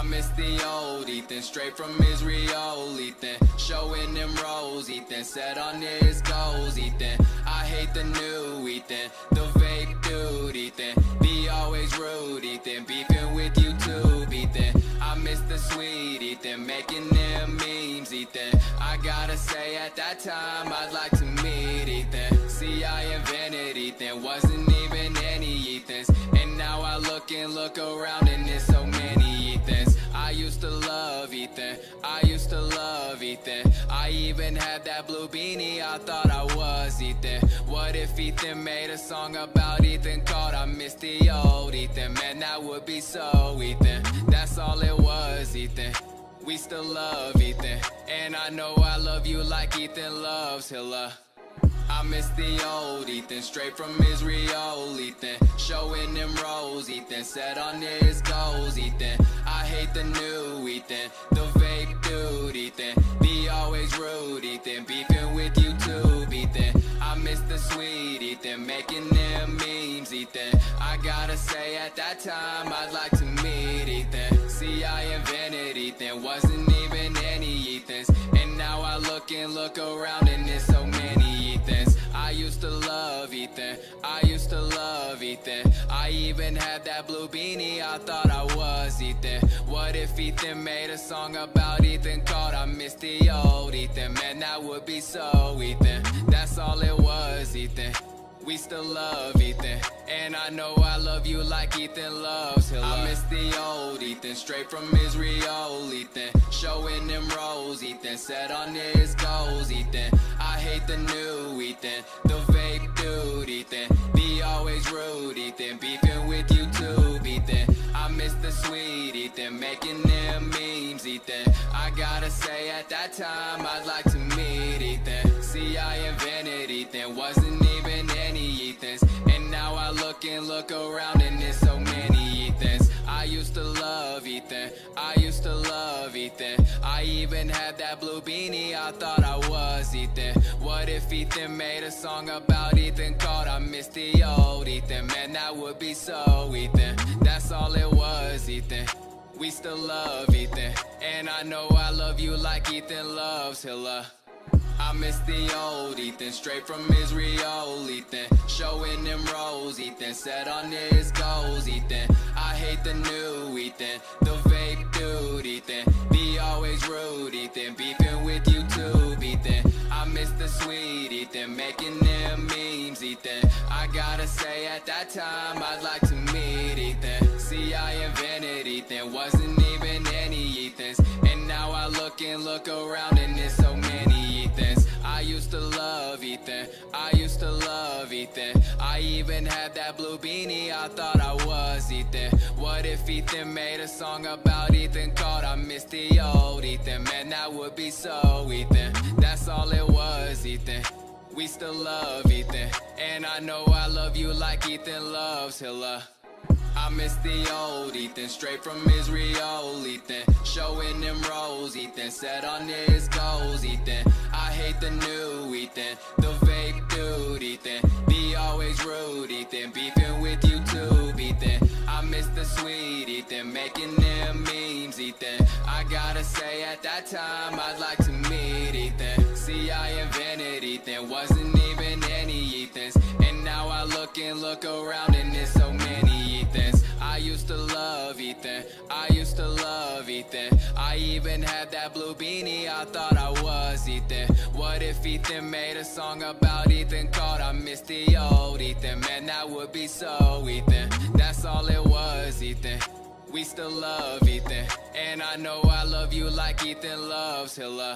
miss the old Ethan, straight from Israel, Ethan. Showing them roles, Ethan, set on his goals, Ethan. I hate the new Ethan, the vape dude, Ethan. Be always rude, Ethan, beefing with YouTube, Ethan. I miss the sweet Ethan, making them memes, Ethan. I gotta say at that time I'd like to meet Ethan. See, I invented Ethan, wasn't even any Ethans. And now I look and look around and there's so many Ethans. I used to love Ethan, I used to love Ethan. I even had that blue beanie, I thought I was Ethan. What if Ethan made a song about Ethan called I Miss the Old Ethan? Man, that would be so Ethan. That's all it was, Ethan. We still love Ethan, and I know I love you like Ethan loves Hilla. I miss the old Ethan, straight from Israel, Ethan. Showing them roles, Ethan, set on his goals, Ethan. I hate the new Ethan, the vape dude, Ethan. Be always rude, Ethan, beefing with YouTube, Ethan. I miss the sweet Ethan, making them memes, Ethan. I gotta say at that time I'd like to meet Ethan. See, I invented Ethan, wasn't even any Ethans. And now I look and look around and there's so many Ethans. I used to love Ethan, I used to love Ethan. I even had that blue beanie, I thought I was Ethan. What if Ethan made a song about Ethan called I Miss the Old Ethan? Man, that would be so Ethan. That's all it was, Ethan. We still love Ethan, and I know I love you like Ethan loves Hilla. I miss the old Ethan, straight from Israel, Ethan. Showing them roles, Ethan, set on his goals, Ethan. I hate the new Ethan, the vape dude, Ethan. Be always rude, Ethan, beefing with YouTube, Ethan. I miss the sweet Ethan, making them memes, Ethan. I gotta say at that time I'd like to meet Ethan. See, I invented Ethan, wasn't even any Ethans. And now I look and look around and there's so many Ethans. I used to love Ethan, I used to love Ethan. I even had that blue beanie, I thought I was Ethan. What if Ethan made a song about Ethan called I Miss the Old Ethan? Man, that would be so Ethan. That's all it was, Ethan. We still love Ethan, and I know I love you like Ethan loves Hilla. I miss the old Ethan, straight from Israel, Ethan. Showing them roles, Ethan, set on his goals, Ethan. I hate the new Ethan, the vape dude, Ethan. Be always rude, Ethan, beefing with YouTube, Ethan. I miss the sweet Ethan, making them memes, Ethan. I gotta say at that time I'd like to meet Ethan. See, I invented Ethan, wasn't even any Ethans. And now I look and look around and there's so many Ethans. I used to love Ethan, I used to love Ethan. I even had that blue beanie, I thought I was Ethan. What if Ethan made a song about Ethan called I Miss the Old Ethan? Man, that would be so Ethan. That's all it was, Ethan. We still love Ethan, and I know I love you like Ethan loves Hilla. I miss the old Ethan, straight from Israel, Ethan. Showing them roles, Ethan, set on his goals, Ethan. I hate the new Ethan, the vape dude, Ethan. Be always rude, Ethan, beefing with YouTube, Ethan. I miss the sweet Ethan, making them memes, Ethan. I gotta say at that time I'd like to meet Ethan. See, I invented Ethan, wasn't even any Ethans. And now I look and look around and there's so many Ethans. I used to love Ethan, I used to love Ethan. I even had that blue beanie, I thought I was Ethan. What if Ethan made a song about Ethan called I Miss the Old Ethan? Man, that would be so Ethan. That's all it was, Ethan. We still love Ethan, and I know I love you like Ethan loves Hilla.